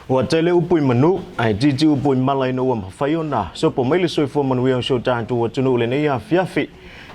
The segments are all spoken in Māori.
Wa tele upui manu ai jiji upui malai no wa faiona so po mai le soi fo manu ia so tantu wa tunu le nei afiafi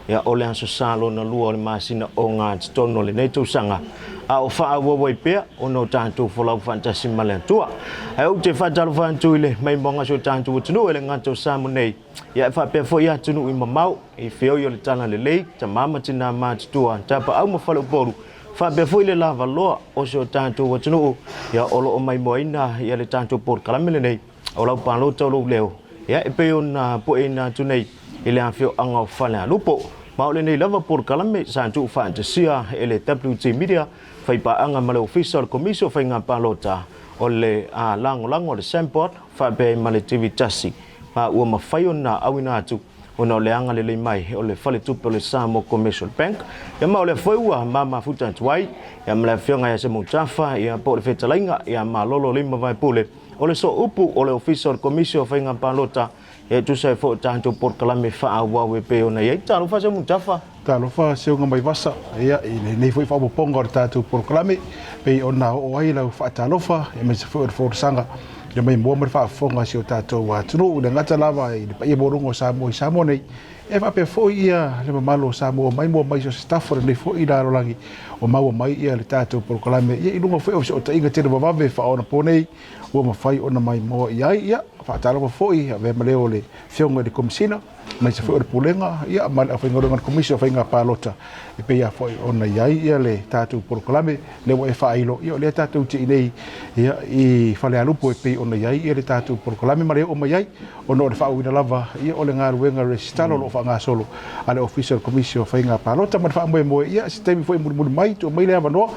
ya ole an so salo na lua le masina o nga tono le nei tu sanga a o fa wa wa pe ono tantu fo la fantasi male tua ai o te fa talo fa tu le mai monga so tantu tunu le nga to samu nei ya fa pe fo ya tunu i mamau i feo yo le tana le lei ta mama tina ma tua tapa au ma falo boru fa be foi le lava loa o so tanto wa tunu ya olo o mai moina ya le tanto por kalamele nei o Lau Palota lo leo ya e pe ona po ina tunei ile afio anga fala lupo ma o le nei lava por kalame santu fantasia ele WT media fai pa anga male official commission fai nga Palota o le a lango le semport fa be male TV tasi pa o ma fai ona awina atu ona le anga le mai o le fale tupe le Samoa Commercial Bank ya ma le foi wa mama futa twai ya mla fionga ya se mutafa ya po le fetalainga ya ma lolo lima vai pule o le so upu o le official commission fa nga Palota e tu sai fo tanto por kalame fa wa we pe ona ye talo fa se mutafa talo fa se nga mai vasa ya nei foi fa bo pongo tanto por kalame pe ona o ai la fa talofa e me se fo sanga ya mai mo fa fonga si o tato wa tunu le ngata lava i pa ye borongo Samoa nei e fa pe fo ia le malo Samoa mai mo mai so staff le fo i la rolangi o mau mai ia le tato por kalame ia i lunga fo o ta inga te va ve fa ona ponei o ma fai ona mai mo ia fa talo fo i ve maleo le fionga de Commissioner mai se fo le pulenga ia mal fa ngoro commission fa nga Palota e pe ia fo ona ia le tato por kalame le wo e fa ilo ia le tato ti nei ia i fa le alupo e pe ona ia le tato por kalame mare o mai ono le fa wina lava ia o le nga ruenga restalo lo fa nga solo ale official commission fa nga Palota ma fa mo ia sistemi foi mu mai to mai le avano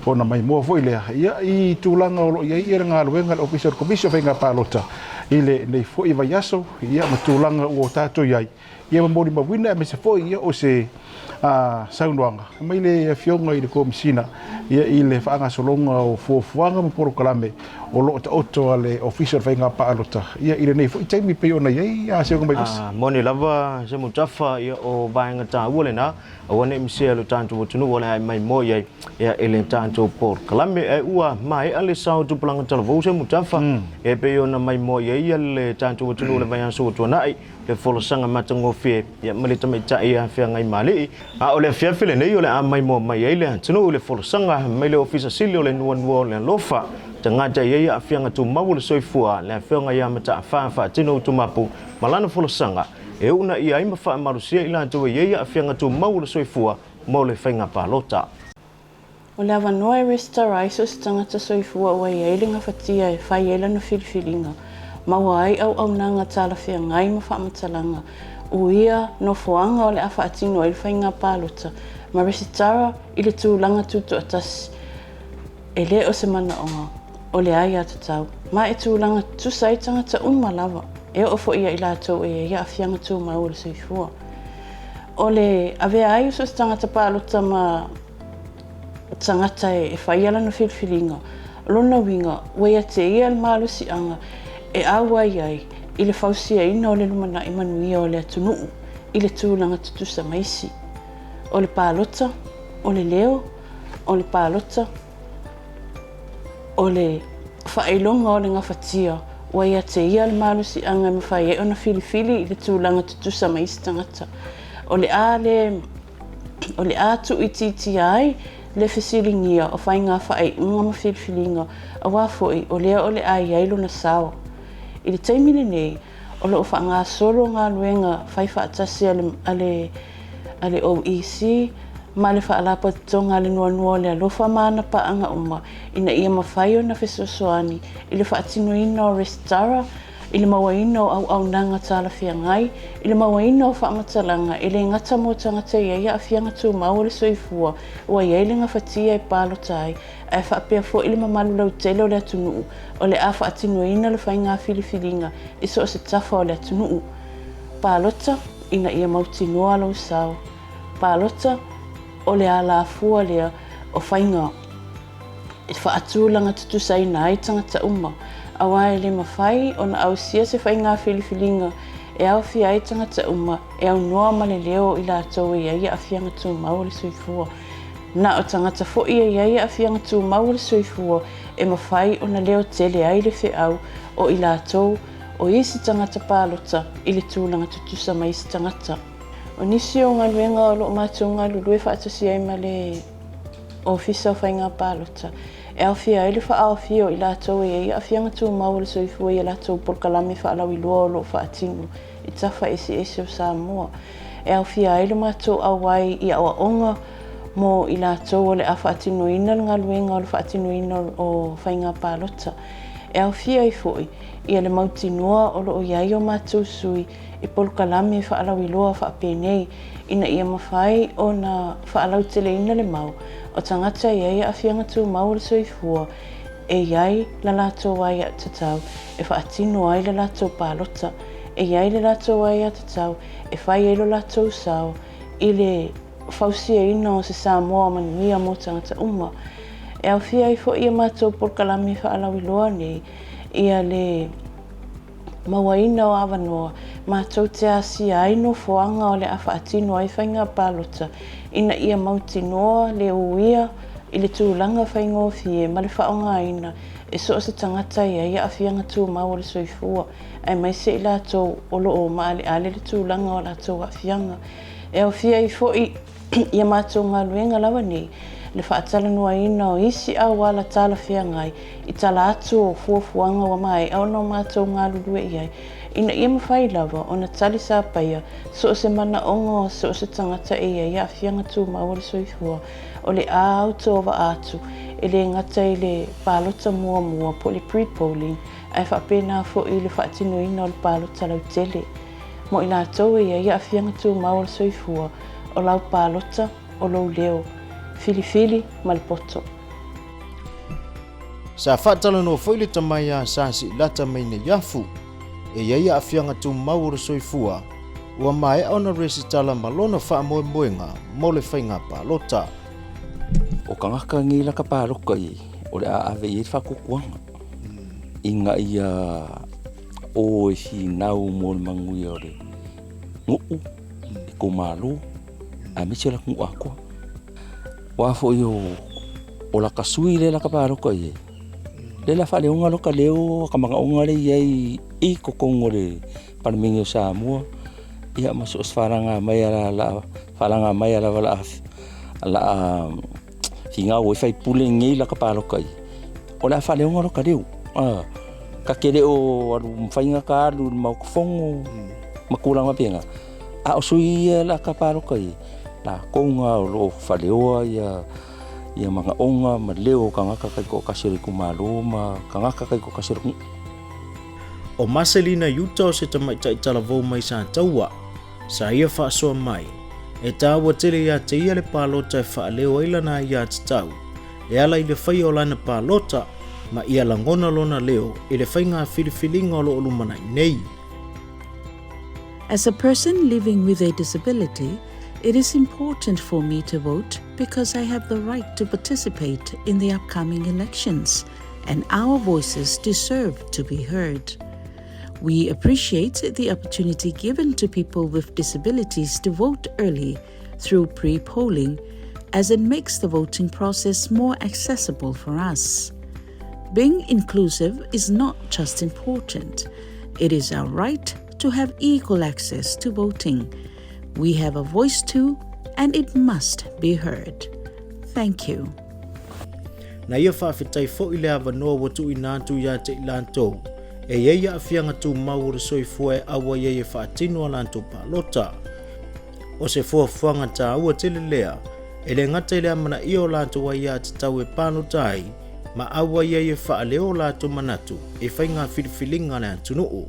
ona mai mo foi le ia i tulanga o ia nga ruenga official commission fa nga Palota ile nei foi Vaisala ia matulanga o tato ia mo ma wina me se foi ia o se saunuanga mai le fionga i le Commissioner ia ile fa nga solonga o fuanga mo por kalame o lo ta auto ale official fa nga Palota ia ile nei foi taimi pe ona ia se ngo mai moni lava se mutafa ia o vainga ta wole na o ne mse lo tanto tunu wala mai mo ia ile tanto por kalame e ua mai ale sau tu planga talo se mutafa e pe ona mai mo ia le tanto tunu le vayan so to nai le folo sanga matango fe ia malita mai ta ia fe ngai mali a ole fe fele nei ole a mai mo mai ile tunu le folo sanga mai le officer silio le Nuanua le Alofa tanga ja ia afianga tu mawul soifua le afianga ia mata fa tino tu mapu malana folo sanga e una ia ima fa marusia ila tu ia afianga tu mawul soifua mo le fainga Palota o le avanoa e restauration tangata soifua wa ia ilinga fatia e fai ela no filifilinga maua ai au nanga tala fia ngai ma fa matalanga uia no foanga o le afa atino i fainga Palota ma resitara ile tu langa tutu atas ele o se mana onga o le ai atatau ma e tu langa tu sai tangata malava e o fo ia ila to e ia afianga tu ma o le soifua o le ave ai so tangata Palota ma tangata e fai ala no filfilinga lona winga we te ia le malusi anga e awa ai ile fausia ina o le lumana imanuia o le atunu ile tūlanga tutusa maisi o le Palota o le leo o le Palota o le whaelonga o le ngawhatia wa ia te ia le malusi anga me whai e ona filifili ile tūlanga tutusa maisi tangata o le a tu ititi ai le fesilingia o whai ngā whai unga ma filifilinga a wafoi o lea o le ai ailo na sao i le taimile nei o lo fa nga solo nga luenga fai fa tasi ale OEC ma le fa ala patonga le Nuanua le Alofa mana pa anga uma ina ia mafai ona fesosoani i le fa atino ina o restara i le mawaina o au nanga tala fiangai i le mawaina o fa matalanga i le ngata mo tangata ia afianga tu mau le soifua ua ia le ngawhatia e Palota ai e fa pia fo i le mamalu lau tele o le atunu o le afa atino ina le fai ngā filifilinga i so o se tafa o le atunu Palota ina ia mautinoa lau sao Palota o le ala fua lea o fai ngā i fa atulanga tutusai na ai tangata uma awa le mafai ona au sia se fai ngā filifilinga e au fia ai tangata uma e au noa ma le leo i la tau ia afianga tu mau le soifua na o tangata fo ia afianga tu mau le soifua e mawhai o na leo tele ai le whiau o i lātou o isi tangata Palota i le tūlanga tutusa mai isi tangata. O nisi o ngā luenga o lo mātou ngā lulue whaatasi ai ma le ofisa o whainga Palota. E au fia ele wha au fia o i lātou e a fianga tū mau le soifua i lātou polkalame wha alau i loa o lo whaatinu i tafa esi o Samoa. E au fia ele mātou au wai i awa onga mo i lātou o le a whaatinu ina ngā luenga o le whaatinu ina o whainga Palota. E au fia i fui i le mauti noa o lo o iai o mātou sui i polkalame wha alau i loa wha penei ina ia mawhai o na wha alau tele ina le mau o tangata iai a fianga tū mau le soifua e iai la lātou wai a tatau e whaatino ai la lātou Palota e iai la lātou wai a tatau e whai e lo lātou sao i le whausia ina o se Samoa manuia mo tangata uma. E au fia i fo ia mātou polkalame wha alau i loa nei ia le mawaina o awanoa mātou te asia ai no foanga o le a whaatino ai whainga Palota ina ia mauti noa le uia i le tūlanga whaingo fie ma le whaonga ina e so se tangata ia ia a fianga tū mau le soifua ai mai se i lātou o lo o maale ale le tūlanga o lātou a fianga. E au fia i fo i ia mātou ngā luenga lawa nei le whaatala noa ina o isi Auala tala whiangai i tala atu o fuafuanga wa mai au no mātou ngā lulue iai ina ia mawhai lava o na tali sāpaia so o se mana ongo so o se tangata ia ia whianga tū maua le soifua o le a auto ova atu e le ngata i le Palota mua mua po le pre-polling ai whapena fo i le whaatino ina o le Palota lau tele mo i lātou ia ia whianga tū maua le soifua o Lau Palota o Lau Leo Filifili Malpoto. Sa whaatala no whaile tamai a sasi lata mai na yafu e iaia a whianga tū mau o soifua ua mai au na resi tala malona wha moe moenga mo le whainga Palota. O ka ngaka ngi la ka paroka i o le a ave i whakukuanga. Inga ia o e si nau mo le mangui o le nguu e ko malu a misi la ngu akua. Wafo i o la kasui le la ka paroka i le la whale unga loka leo ka mga unga le iai i kokongo le Panamingi o Samoa ia maso os wharanga mai ala la wharanga mai ala wala ala hinga o whai pule ngi la ka paroka i o la whale unga loka leo ka kere o alu mwhainga ka alu mau kufongo makuranga penga a o sui la ka paroka i la konga o lo whaleoa ia mga onga ma leo ka ngaka kai ko kasiri kumalo ma ka ngaka kai ko kasiri O Marcelina Utah se tamaita i talavou mai Sataua sa ia whaasoa mai e tāua tele ia te ia le Palota e whaaleo ailana ia te tau e ala i le whai o lana Palota ma ia langona lona leo i le whainga whiriwhiringa o lo olumana nei. As a person living with a disability, it is important for me to vote because I have the right to participate in the upcoming elections, and our voices deserve to be heard. We appreciate the opportunity given to people with disabilities to vote early through pre-polling, as it makes the voting process more accessible for us. Being inclusive is not just important, it is our right to have equal access to voting. We have a voice too, and it must be heard. Thank you. Na ia whawhitai fo i le awanoa watu i nātu ia te i lantou. E ia a whianga tū mauru soifua e awa ia e whaatino a lantou Palota. O se fuafuanga tā ua tele lea, e le ngata i le amana i o lantou a ia te tau e Palota ai, ma awa ia e whaaleo lantou manatu, e whainga whiriwhiringa le antunuu.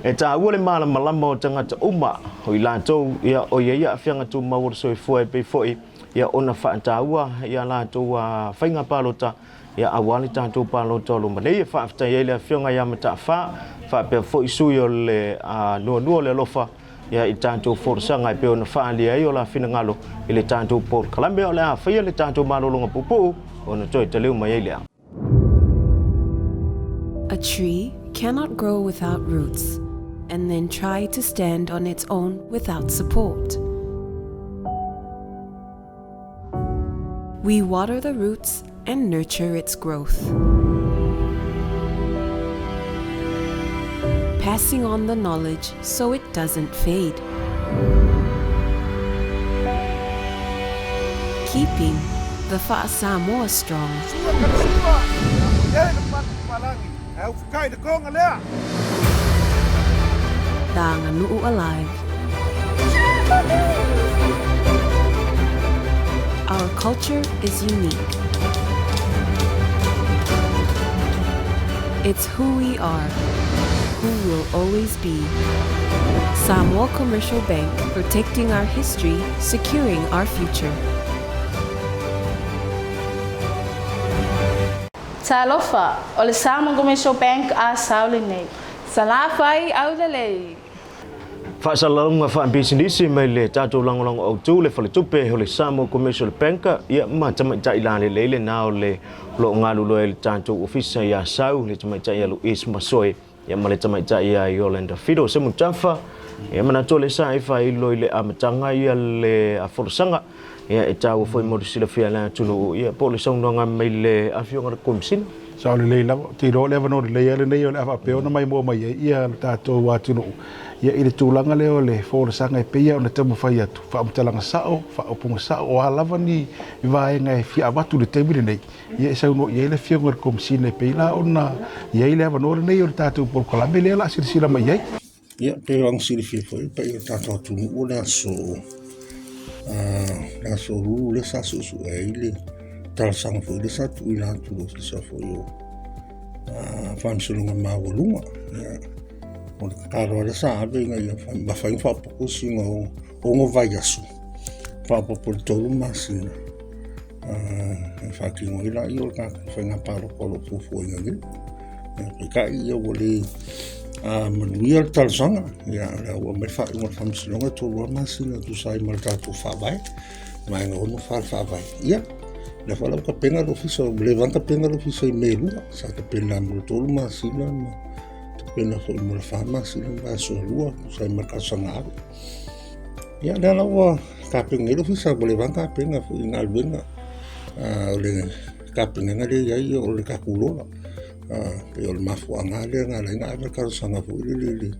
E tā ua le mala malama o tangata uma, o i lantou ia o ia a whianga tū mauru soifua e peifoi, ia ona whaataua ia lantou a whainga Palota, ia awali tātou Palota o luma nei e whaaftai e le a whionga ia mata whaapea fo i sui o le Nuanua le Alofa, ia i tātou forosanga e peo na whaalia i o la whinangalo i le tātou Port Kalambe o le a whaia le tātou malolonga pupu o na toi te leo mai e lea. A tree cannot grow without roots and then try to stand on its own without support. We water the roots and nurture its growth. Passing on the knowledge so it doesn't fade. Keeping the Samoa strong. Nuanua alive. Our culture is unique. It's who we are, who we'll always be. Samoa Commercial Bank, protecting our history, securing our future. Alofa, o le Samoa Commercial Bank a saule nei. Salafai Auala. Whaasalalunga whaambisinisi mai le tātou langolongo au tū le whale tupe ho le Samoa Commercial Bank ia tamaitai la le leile nao le lo ngalu loe le tātou ofisa ia sau le tamaitai alu is masoe ia ma le tamaitai ia Yolanda Fido se mutafa ia manato le sa ifa ilo le amatanga ia le aforosanga ia e tau foi modisila fia la tunu ia po le saunga mai le afionga komisina sa le leila tiro le vano le leila nei o le afa peona mai mo mai ia tātou watunu ia ile tūlanga leo le fōrasanga e peia o na tamu whai atu. Whaamtalanga sao, whaopunga sao, o alawa ni vaenga e fia awatu le teimire nei. Ia e sauno, ia ile whionga re komisina e peila o na, ia ile awa nore nei o le tātou polokalame lea la sirisira mai iai. Ia, pero ang siri fia fwoi, pa i o tātou atunu o le aso ruru le sa susu e ile talasanga fwoi le sa tu ina atu lo fisa fwoi o whamsulunga mawalunga. O le kakaro le sa abe nga ia mawhainga whapokusi nga o ngo Vaisala. Whapopo le tolu masina. Whakingo ila i o le kakawhainga paro kolo fufu inga ni. Pika i o le manuia le talasanga. Ia le ua mai whainga whamsilonga tolu masina tu sai ma le tātou whawai. Mai nga ono whawai. Ia. Le whalau ka penga lo fisa, le vanta penga lo fisa i merua. Sa ka penga mo le tolu masina ma. Pena foi mo farmácia na sua rua, sai marcar sanado. E a dela o capingueiro foi sabe levantar a pena foi na albenga. Le capingueiro ali aí o le capulola. E o mafu angale na lenga marcar sanado foi ele.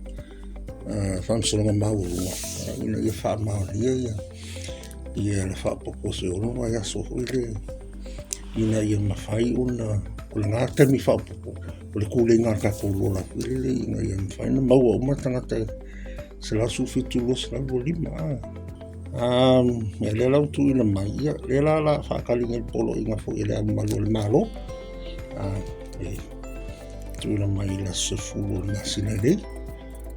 Fam solo mau rua. Ina ia fa mau ia. E ela fa pouco se o não ia só ele. Ina ia mafai una kulanga temi fa pouco. O le kulenga ka kulola ile ina ia mfaina mau o matangata se la sufitu lo se la lima le la tu ina mai le la fa kalinga polo inga fo ile malo le malo tu ina mai la se fulo na sinale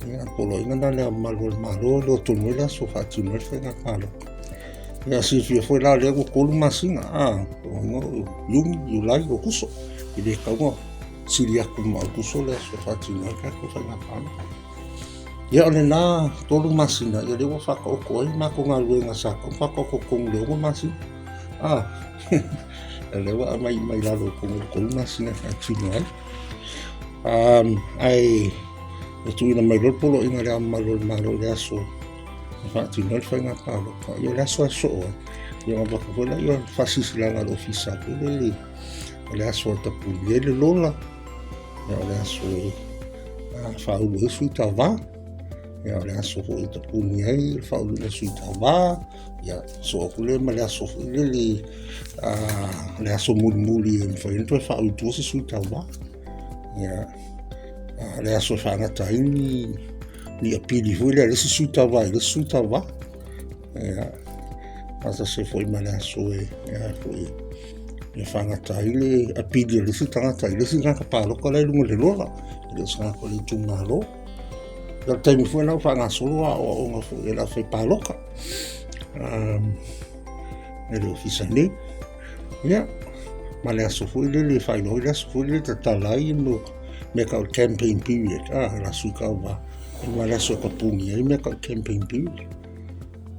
ia polo inga le malo le malo lo tu no la so fa tu no fe na palo ia si fo la le ko kolu masina no you like o kuso ile ka mo Siria kuma tu sole so fatina ka ko fa na pa. Ya ole na tolu masina ya lewa fa ko ko ma ko nga luenga sa ko fa ko ko le ko masina. Lewa mai la lo ko masina ka tino. Ai tu ina mai lo polo ina le malo le aso. Fa tino fa na pa lo. Ya la so so. Ya ba ko la yo fa sisila na ofisa ko le aso ta pu le lola. Ya le aso faulu sui tava ya le aso foi ta puniai faulu sui tava ya so kule ma le aso le aso muli en foiento faulu tu sui tava ya le aso fa na tai ni apili foi le sui tava ya asa se foi ma le aso ya foi le whangata ile a pidi le si tangata ile si ngaka palo ka le lungo le lola le sa ko le tumalo la taimi foi na whanga solo o nga foi la fe paloka le ofisa ne ya ma le aso foi le fai no le aso foi le tatalai no me ka campaign period la suka va ma le aso ka pungi me ka campaign period.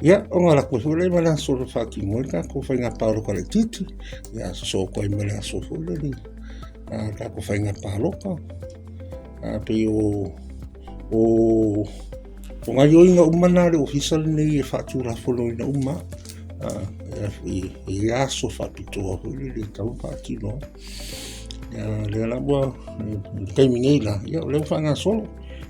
Ya, onga la koe le mala so le faki moika ko fa nga paro ka le titi. Ya so ko mala so fo le ni. Ka ko fa nga paro ka. Pe o nga yo inga umana le official ni e fatura fo no ina uma. e aso whapitoa hui le tau whaatino. Le ala mua kai mingei la, ia leo whanga solo,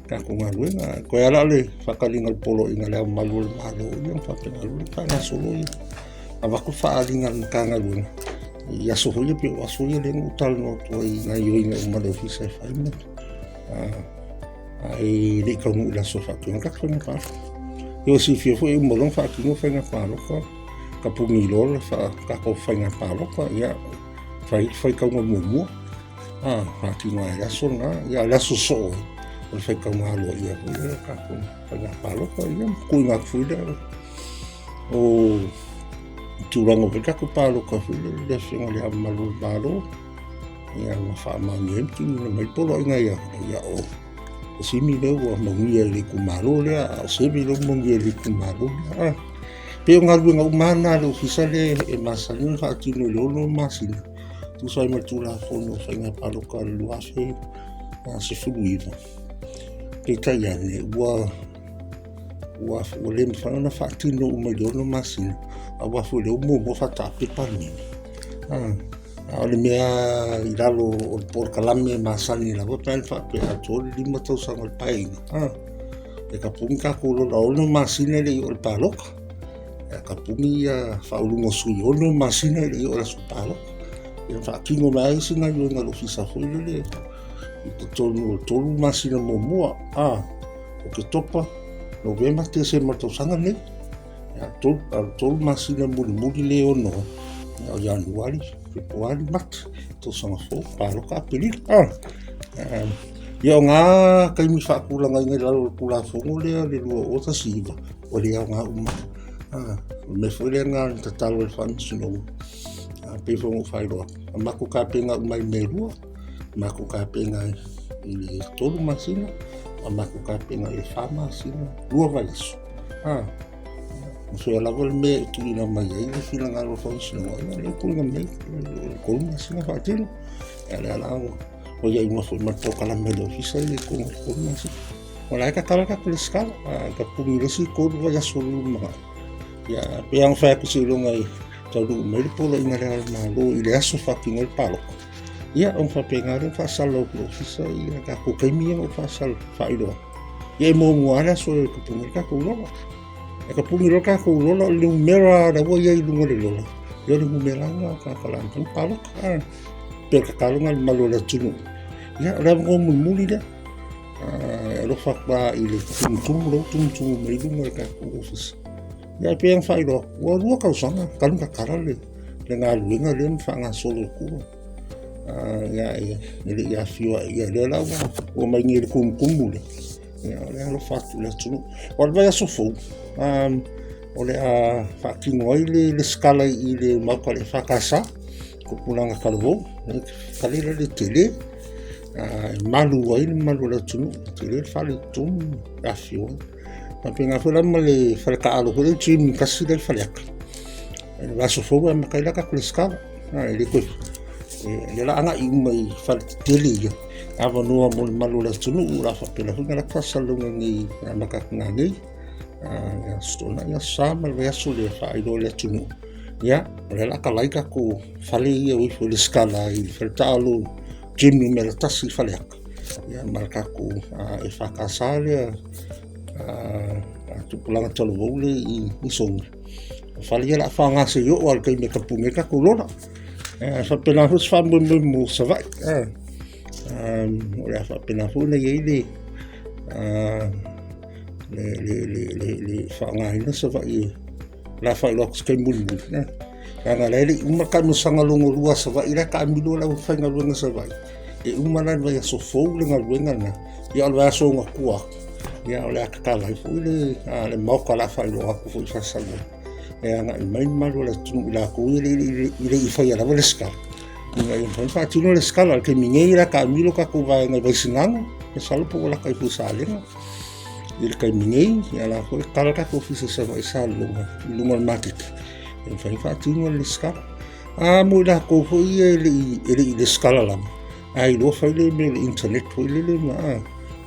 ka ko ngā ruenga, koe ala le whakalinga polo inga leo malu le malo, ia whapenga lu le whanga solo ia. A waku whaalinga le kanga ruenga, ia soho ia pio aso ia le ngutalo no tua i ngā ioinga umale ofisa e whaimena. Ai le kau ngu ila so whakinga kakwenga pāro. Io si fia fu e umolong whakinga whainga pāro ka, ka pungi lola ka kau whainga pāro ka, ia whai kaunga mua. Whakinga e laso nga, ia laso so e. O le whai kaunga aloa ia hui, ka kau whainga pāro ka, ia kui ngā kuile. O tūrango pe kako pāro ka hui, le whenga le amalu pāro. Ia ma whaamani emti, mai polo inga ia o. Simi leo wa mongia le kumaro le a simi leo mongia le kumaro le pe nga luenga umana le ofisa le e masalina whaatino leo no masina tu sai matula fono whainga paloka le luafe se furuiva ke tai ane wa le mwhana whaatino uma leo no masina a wafu leo mo whatape panini le mea i lalo o le porkalame masani la wata le whape a tōre lima tausanga le painga. E ka pungi ka kolo la ono masina le i o le paloka. E ka pungi a whaulungo sui ono masina le i o le su paloka. E whaakingo mai singa i o ngā lofisa fwile le. I to tolu masina mo mua. O ke topa, novema te se matausanga ne. Tolu masina muri le ono. O Januari. Februari mat to sanga fo palo ka pili ia nga kai mi whakulanga i ngai lalo pula fongo lea le lua o ta siva o lea nga uma me fwere nga tatalo e whansino pe fongo whairoa mako ka penga umai me lua mako ka penga i le tolu masina mako ka penga i whamasina lua vaiso so la vol me tu ina mai ai fila ngalo functional le kulga me kolma sina fatin ala o ia ina foi ma toka la me ofisa le kolma si ola ka kala ka skala ka pumi si ko ya solo ma ya pe ang fa ku si lo ngai tau me polo ina le malo ile aso fucking el palo ia on fa pengare fa salo ofisa ia ka ko kemi o fa sal fa ido ia mo muara so ko pumi ka ko lo e ka pungi roka ko lola le mera da wo ye lungo le lola yo le mera nga ka kalan tan palo pe ka kalunga malo la tunu ya ra ngo muli da lo fakba ile tum mai lungo ka ko office ya pe ang failo wo lo ka usanga kalun ka karale le nga luenga le fa nga solo ku ya ile ya fio ya le la wo mai ni kum mule ya le lo fatu la tunu o vai a sofo o le a whakingo i le skala i le mauka le Fagasa ko punanga kalvo kalila le tele malu ai le malu la tunu tele fale tum afio ma pinga fela ma le fale ka alo ko le chim kasi le faleaka la sofo ma kaila ka le skala le ko le la anga i mai fale tele ia ava noa mo le malu la tunu la fa pela hunga la kasalunga ni makakanga nei ya stona ya sama ya sule fa ido le tunu ya le la kalaika ko fale ia wi fo le skala i feltalo jimmy meltasi fale ya marka ko e Fagasa le tu pulanga tolo vole i songi fale la fa nga se yo al kai me kapunge ka ko lona fa pela hus fa mo sa vai ora fa pena fune ile le fanga ina sa vai la fa lox kai mulmu na kana le uma ka no sanga longo lua sa vai la ka milo la fa nga longa sa vai e uma la vai so fo le nga wenga na ya la so nga kuwa ya la ka la fu le mo ka la fa lo ku fu sa sa e nga mai malo la tu la ku ile fa ya la voleska nga in fa tino le skala ke mingeira ka milo ka ku vai nga vesinang e salo po la kai pusalenga il kai mingei ya la ko kala ka ku fisa sa Vaisala lunga matik in fa tino le skala mo la ko fo ile skala la ai lo fa le internet fo le ma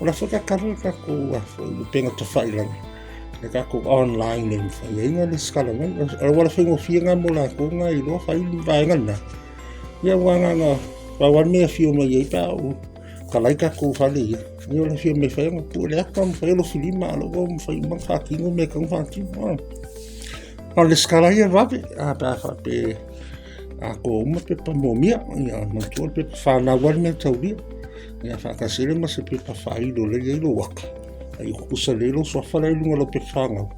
ora fa ka kala ka ku penga to fa ilang e kako online le whainga le skala man. Wala whaingo whianga mo la ko ngai lo whainga vaenga na. Ia wanga ngā wawan mea whio mai ei pāu. Ka lai kako whale ia. Ia wala whio me whainga pu le aka mo whailo whilima alo o mo whainga whakingo me kang whakingo. Le skala ia wape. A pā whape. A ko uma pe pa momia. Ia mantua pe pa whanawar me tauria. Ia whakasere ma se pe pa whailo le ia ilo waka. Ai kusa le lo so whala ilunga lo pe whangau.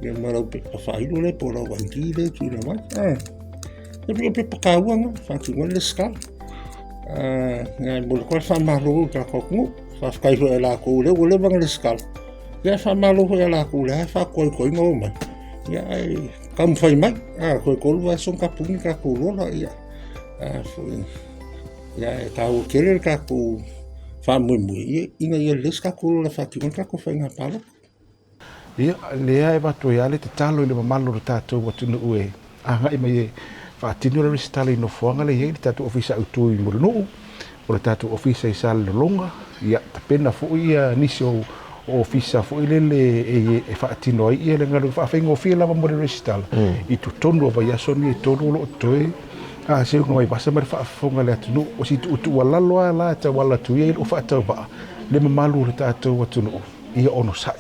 Ia marau pe pa whailo le po lau wanti le tuina mai. Ia pe pa kauanga. Whakingo le skala. Ia mo le koe whamaro ka kokungu. Whakaiho e la kou le ule wanga le skala. Ia whamalo e la kou le hai whakoi koi ngau mai. Ia ai kam whai mai. Koe kolu ai son ka pungi ka kou lola ia. Ia e kau kere ka kou whamui ia inga ia les ka kou la whakingo ka kou whainga palo. Ia lea e watu e ale te talo i le mamalo le tātou watunu ue. Ngai mai e whaatinu le resitala i no fuanga le iei le tātou ofisa utu i Nuanua. O le tātou ofisa i sale le longa. Ia tapena fo ia nisi o ofisa fo ile le e whaatino ai ia le ngaru whaafenga o fia lava mo le resitala. I tu tonu o vai asoni e tonu lo o toe. Se unga mai basa mare whaafonga le atunu. O si tu utu walalo a la ta wala tu ia i lo whaatau ba. Le mamalu le tātou watunu ia ono sai.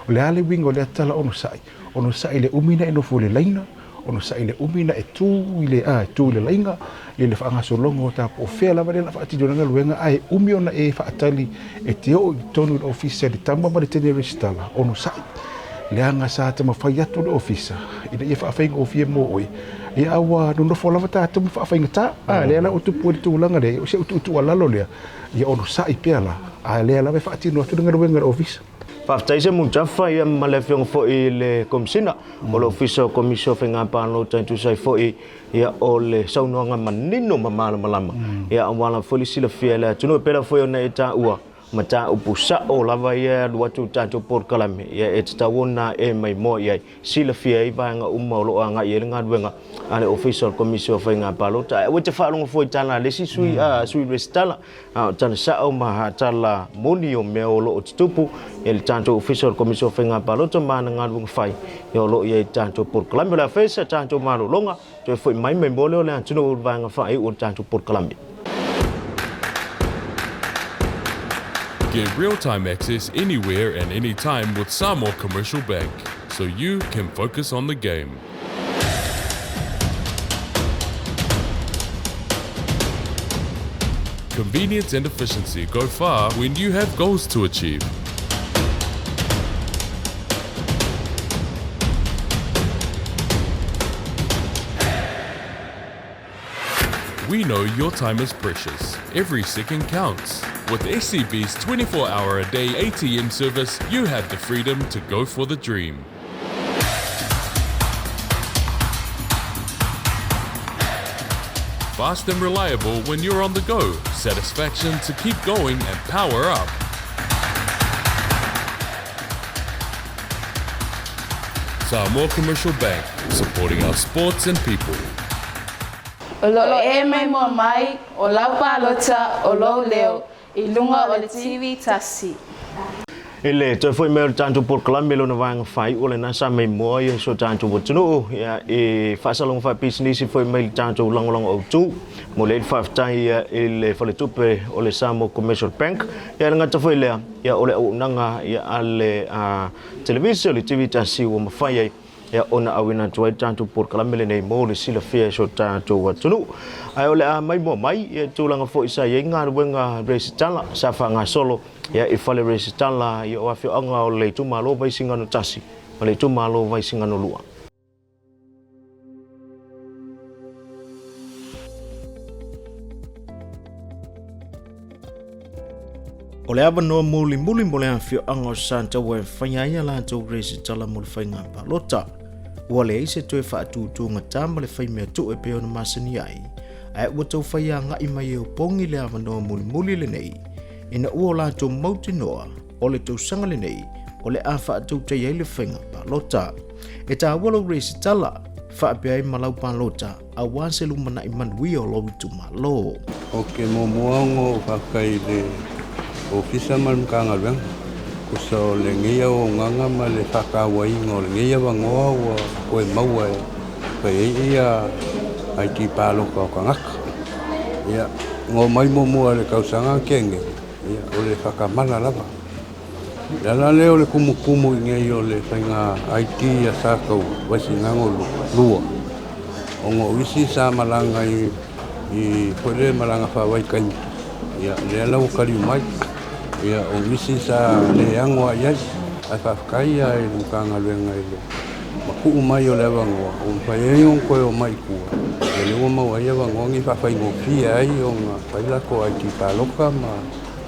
O le ale wingo le atala ono sai le umina e no fu le laina, ono sai le umina e tu le lainga, i le whaangaso longo ta po fea lava le na whaatidona nga luenga ai umi ona e whaatali e te o i tonu le ofisa le tamba ma le tene resitala, ono sai. Le anga sa te mawhai atu le ofisa, ina ia whaafenga o fie mo oi, e awa nunofo lava ta atu whaafenga ta, le ala utu pua le tūlanga le, o se utu alalo lea, ia ono sai pia la, le ala whaatino atu nga luenga le ofisa. Whaftaise mutafa ia malewhiong fo i le komisina o le ofisa komisio whenga pāno taintu sai fo i ia o le saunoanga manino mamala malama ia Auala folisila fia le tunu pera fo i ona e tā ua ma tā upusa o lava ia luatu tātou porkalame ia e tatawona e mai mo ia sila fia i vaenga uma o loa nga i le ngaduenga ale official commission whainga palota e wete whaalonga fo i tala lesi sui resitala tana sao maha tala moni o mea o loo tutupu ia le tātou official commission whainga palota mana ngaduenga whai ia o loo ia i tātou porkalame la whesa tātou marolonga toi fo i mai mole o le antino o vaenga whai o tātou porkalame. Get real-time access anywhere and anytime with Samoa Commercial Bank, so you can focus on the game. Convenience and efficiency go far when you have goals to achieve. We know your time is precious. Every second counts. With SCB's 24-hour-a-day ATM service, you have the freedom to go for the dream. Fast and reliable when you're on the go. Satisfaction to keep going and power up. Samoa Commercial Bank, supporting our sports and people. O lo e mai mo mai, o Lau Palota, o lo leo, i lunga o le TV tasi. Ele toi foi meu tanto por clamelo no vang fai o le nasa mai mo ia so tanto botunu ia e Vaisala fa business foi mai tanto long o tu mo le fa tai ia ele fa le tupe o le Samoa Commercial Bank ia nga ta foi le ia o le nanga ia ale televisio le TV tasi o mafai ia ona awina toi tanto por clamelo nei mo le sila fia so tanto watunu ai o le mai mo mai ia tulanga foi sa ia nga wenga resitala sa fa nga solo ia e fale resitala ia o afio anga o le tu malo vai singa no tasi o le tu malo vai singa no lua o le abano muli mo le afio anga o Santa we fanya ia la tu resitala mo le fainga palota o le ise tu fa tu ngata mo le fai me tu e pe ona masani ai ai o tu faya nga i mai o pongi le abano muli le nei ina ua la tō mauti noa o le tō sanga le nei o le a wha tō te iei le whenga palota. E tā walo resitala wha pia i Lau Palota a wāselu mana i manui o lowi tu malo. O ke mo moango whakai le ofisa man kanga weng so le ngia o nganga ma le whakawai ngō le ngia wangoa ua koe maua e pei ia ai ki pāloka o kangaka. Ia ngō mai mua le kausanga kenge, ia o le whakamala lava. Lala leo le kumukumu i ngai o le whainga IT a sākau waisi ngango lua. O ngō wisi sā malanga i koe malanga whawai kai. Ia le alau kari mai. Ia o wisi sa le angoa iai, ai whawhakai ai lukanga luenga i le. Maku mai o le awangoa, o whai on koe o mai kua. E le mau ai awangoa ngi whawhai ngopia ai o ngā whailako ai ki pāloka ma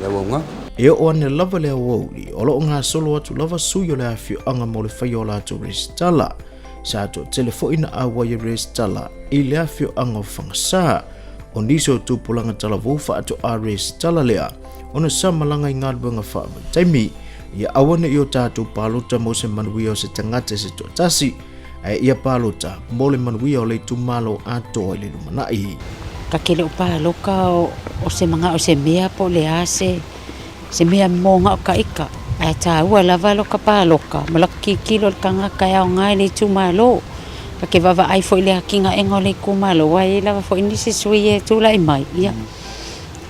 le awanga. E o ane lava le awauri, o loo ngā solo atu lava sui o le awhio anga mo le whai o la atu resitala. Sa ato telefoi na awa i resitala, i le awhio anga o Fagasa. O niso tūpulanga tala wufa atu a resitala lea. Ona samalanga i ngāruanga whaama taimi, ia awane i o tātou Palota mo se manuia o se tangata se tōtasi, ai ia Palota mo le manuia o le tumalo atoa i le lumanai. Ka kele o Paloka o se manga o se mea po le ase, se mea monga o ka ika, ai tāua lava lo ka Paloka, malaki kilo le kangaka e au ngai le tumalo, ka ke wawa ai fo i le hakinga engo le kumalo, wai lava fo inisi sui e tūla i mai, ia.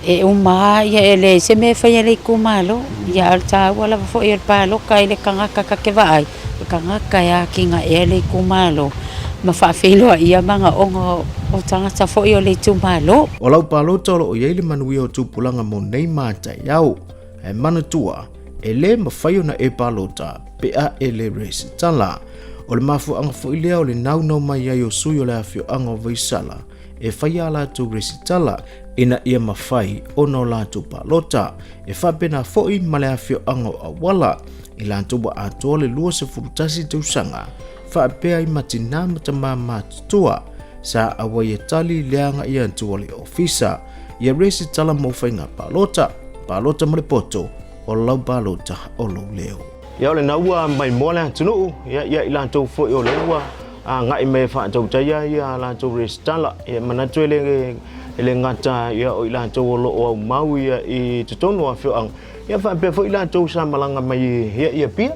E uma ia ele se me fa ele kumalo ia alta wala fo il Paloka ile kangaka ka ke vai kangaka ya kinga ele kumalo ma fa felo ia manga ongo o tanga sa fo ile tumalo o Lau Palota o ile manui o tupulanga mo nei mata yau e manatua ele ma faio na e Palota pe a ele resitala o le mafu anga fo ile o le nau mai ai o sui o le afio anga Vaisala e faia la tu resitala ina ia mawhai o no lātu Palota e whapena fo'i male awhio ango Auala i lātu wa atoa le lua se furutasi tausanga whapea i matina matama mātutua sa awa ia tali leanga ia antua le ofisa ia resi tala mawhainga Palota male poto o Lau Palota o Lau Leo. Ia ole naua mai mola tunu ia i lātu fo'i o leua ngai me whaatau taia ia lātu restala ia manatuele ele ngata ia o ila tau lo o mau ia i tono afio ang ia fa pe fo ila tau sa malanga mai ia pia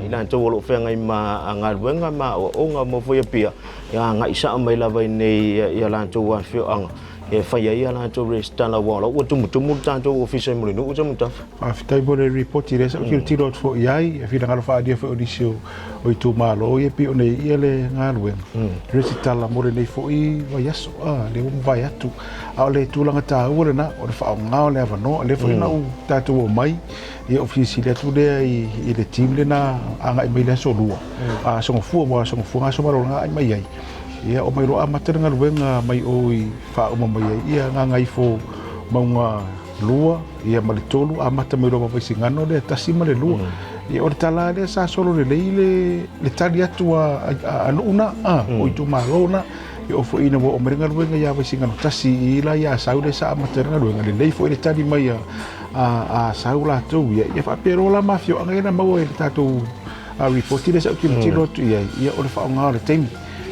ila tau lo fe ngai ma ngarwenga ma o nga mo fo ia pia ia ngai sa mai la vai nei ia la tau afio ang e fa ia la tau restala wala o tumu tau official mo no uta muta after bore report ire sa ki tiro fo iai e fi ngalo fa dia fo odisio o tu malo ia pi o nei ia le ngarwenga resitala mo nei fo i va yaso le mo vai atu a le tūlanga tā ua na o le whaongao le awano le whaina u tātou o mai i ofisi le atu lea i le team le na anga i mai le solua a songofua ngā somaro ngā ai mai ai ia o mai roa mataranga luenga mai o i whaoma mai ai ia ngā ngai fo maunga lua ia ma le tolu a mata mai roa vaisi ngano le tasi ma le lua ia o le tala le sa solo le le tali atu a anuuna o i tu marona o fo ina o merenga luenga ia vai singa tasi ila ia saule sa materna luenga le lei fo ile tali mai a saula tu ia fa pero la mafio anga ina mau ele tatu a report ile sa tilo tu ia o le fa nga le tem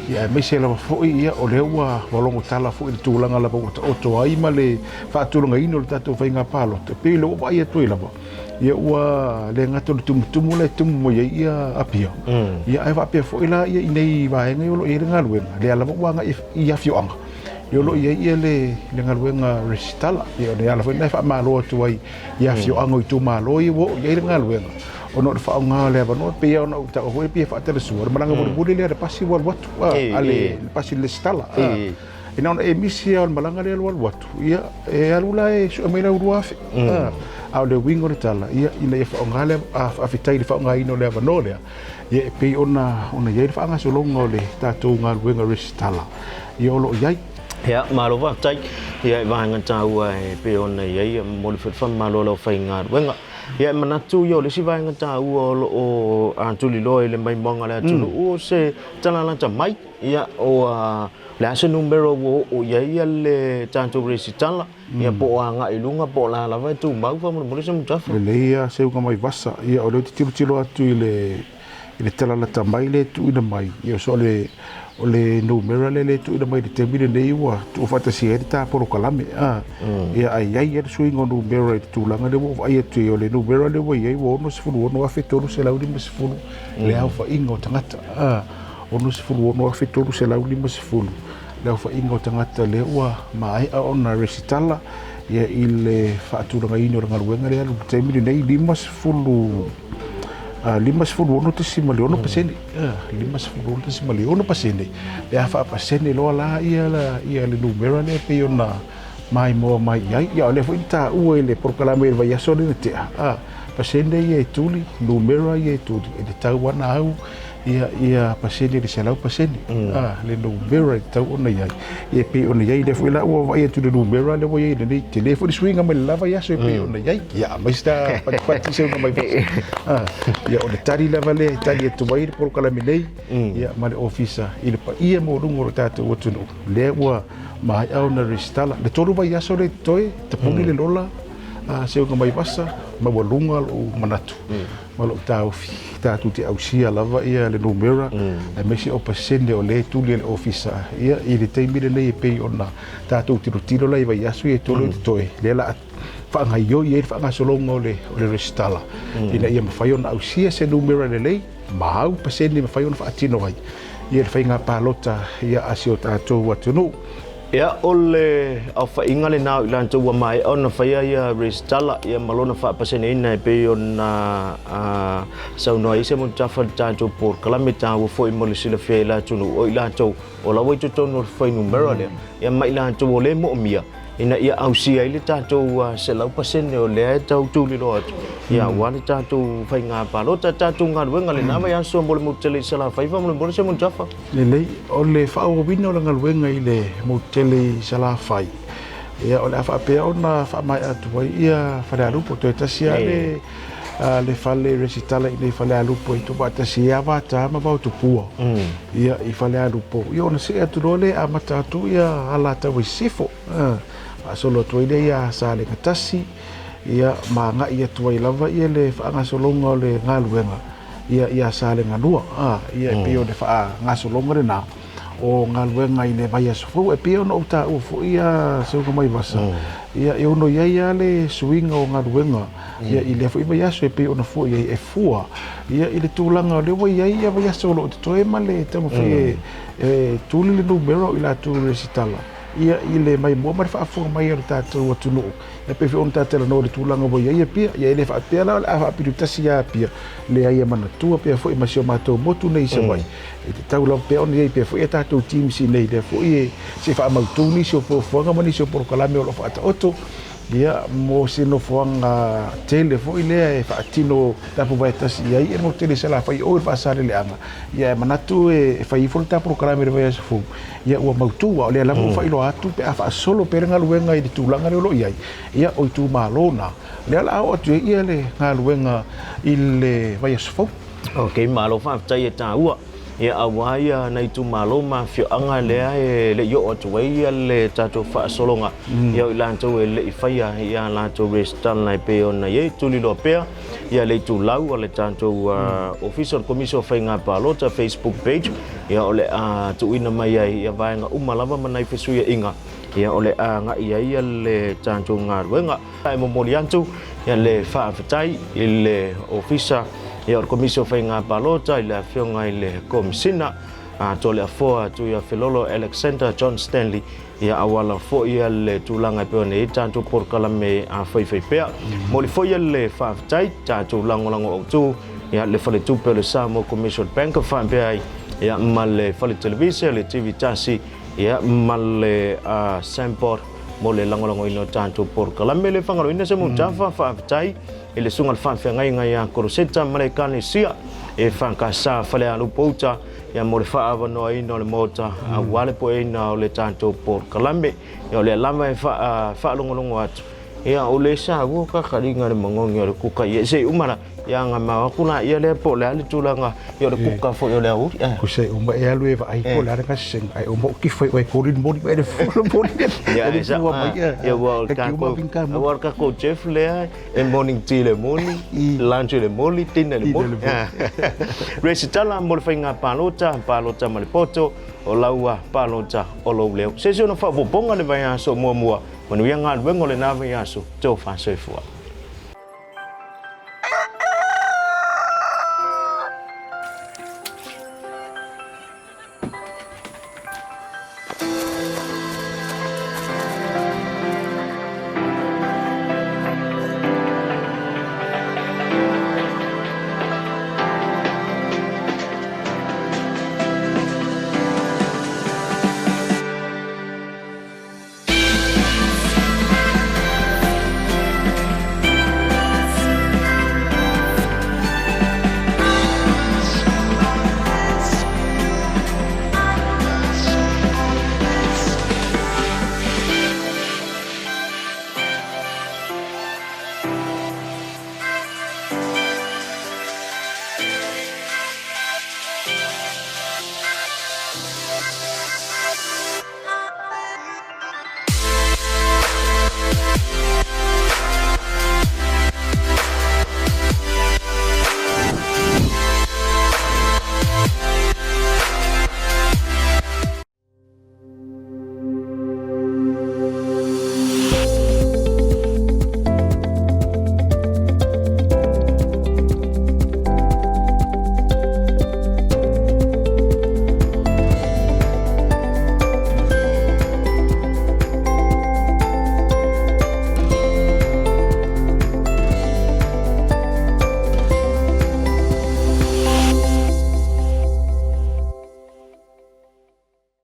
ia me se la fo ia o le ua volongo tala fo ile tulanga la po o to ai male fa tulanga ino le tatu fa inga palo te pele o ia tu ila ia ua le ngato tumu le tumu ia apia ia ai va pe fo ila ia nei va nga yo lo ia ngaluenga le ala wa nga ia fio anga yo lo ia le ngaluenga resitala ia le ala fo nei fa malo tu ai ia fio anga i tu malo ia wo ia ngaluenga ono fa nga le va no pe ono ta ho pe fa tele suor malanga mo le le pasi wal watu ale pasi le stala ina ona emisia on malanga le wal watu ia alula so mai la uruafi au le wingo le tala ia ina ia whaongale a fitai le whaonga ino le avano lea ia pei ona ia le whaanga solonga le tātou ngā ruenga resitala ia olo iai ia malo wa tai ia vanga tau pei ona ia mo le whawha malo lau whai ngā ruenga ia manatu ia le si vanga tau o antuli loe le mai monga le atulu o se talalanta mai ia o le asa numero o ia le tātou resitala ia po anga i lunga po la vai tu mau fa mo se mutafa le ia se uka mai vasa ia o le tiro atu i le tala la tamai le tu ina mai ia so le numera le tu ina mai le te mire nei ua tu fata si e ta poro kalame ia ai swing on numera tu langa le wo ai tu le numera le wo ia wo no se fu no afetoro se laudi mas fu le au fa ingo tangata ono se fu no afetoro se laudi mas fu le fa ingo tangata le ua mai a ona resitala ia ile fa tu nga ino nga luenga le lu te mire nei limas fu ono te simaleono pasene limas fu ono te simaleono pasene le afa pasene lo la ia le numero le pe ona mai mo mai ia le fu ta ue le proclame vai aso le te pasene ia tuli numero ia tuli e te tau wana au ia pasene le salau pasene le numero tau ona ia pe ona ia le fu la ua vai tu le numero le voi le telefone swinga mai lava ia so pe ona ia mai sta pati se ona mai ia o le tari lava le tari tu vai por kala milei ia ma le ofisa ile pa ia mo rungo tatu o tunu le ua mai au na restala le toru vai aso le toi te puni le lola se o mai passa ma bolunga o manatu ma lo tatu te ausia lava ia le numero e mesi o pasende o le tu le ofisa ia ile te mire le pe ona tatu tiro la vai aso e tolu toi le la fa nga yo ye fa nga solongo le restala ina ia mafai ona ausia se numero le lei ma au pasende mafai ona fa atino vai ia fa nga palota ia asio tatu watunu ia ole au fa inga le nau ilan tu wa mai ona fa ia restala ia malona fa pasene ina pe ona sau no ise mo tafa tanto por kilometer wo foi mo le sila fe la tunu o ila tu o la wo tu no foi numero le ia mai la tu le mo mia ina ia au sia ile tanto se lau pasene o le tau tu li lo ia wale tanto fa nga palota tanto nga wenga le nava ia so mo le mo tele sala fa ifa mo le se mo tafa le ole fa o vino la ngal wenga ile mo tele sala fai ia ole fa pe ona fa mai atu ia fa le lupo to tasia le fale recitala le fale lupo to bata sia bata ma ba tu pua ia I fale lupo ia ona se atu role a mata tu ia ala ta wisifo solo tu ia sa le katasi ia manga ia tu lava ia le fa nga solonga le ngaluenga ia sa le nganua ia pio de fa nga solonga le na o ngaluenga ile vai aso e pio no ta o fu ia so mai basa ia e uno ia le swinga o ngaluenga ia ile fu vai aso e pio no fu ia e fua ia ile tulanga le ia vai aso lo to e male tamo fe tuli le numero ila tu recitala ia ile mai mo mar fa fu mai o tatu o tunu e pe on tatu no de tulanga bo ia pia ia ile fa pia la fa pirutasi ia pia le ia mana tu pia fu ma sio mato motu nei se mai e tau la pe on ia pia fu ia tatu team si nei de fu ia se fa ma tu ni sio fu nga mani sio por kalame o fa auto ia mo se no fuanga tele fo ile e fa tino tapu vai tas ia e mo tele sala fa o fa sale le anga ia manatu e fa I fo tapu kala me vai fu ia o mautu o le la mo fa ilo atu pe fa solo pe nga luenga I tulanga le lo ia o tu malona le la o tu ia le nga luenga ile vai fu okay malo fa tai ta ua ia awaia nei tu maloma fio anga le le yo o tuai le tato fa solonga ia lanto le faia ia lanto restan lai pe ona ye tu li lo pe ia le tu lau le tanto official commissioner fa Lau Palota Facebook page ia ole tu ina mai ia vai nga umalava manai fesuia inga ia ole nga ia le tanto nga wenga ai mo moliantu ia le fa fatai ile official ia o komisio fa Lau Palota ile afionga ile komsina tole afoa tu ia Filolo Alexander John Stanley ia Auala fo ia le tulanga pe ona tanto por kalame fai pea mo le fo ia le fa tai tanto langolango tu ia le fale tu pe le Samoa Commission Bank fa pe ia mal fale television le TV tasi ia mal sampor mo le langolango ino tanto por kalame le fangalo ina se mo tafa fa tai ele sungal fa ngai ya koroseta marekani sia e Fagasa fale alupouta ya mo le fa avano ino le mota Auala po ina le tanto por kalame ya le lama fa longolongo atu ia o le sa wo ka karinga le mongongi o le kuka ye se umara yang ma kuna ia le po le ali tulanga yo de kuka fo yo le u ku se o ma e lu e vai ko la ka sing ai o mo ki foi o korin boni e de fo boni ya isa ya wa ka ko chef le e morning tea le morning lunch le morning dinner le morning resitala mo le nga palota malipoto o laua palota o lo le se se no fa bo bonga le vai aso mo mo manuia nga wengo le na vai aso to fa se fo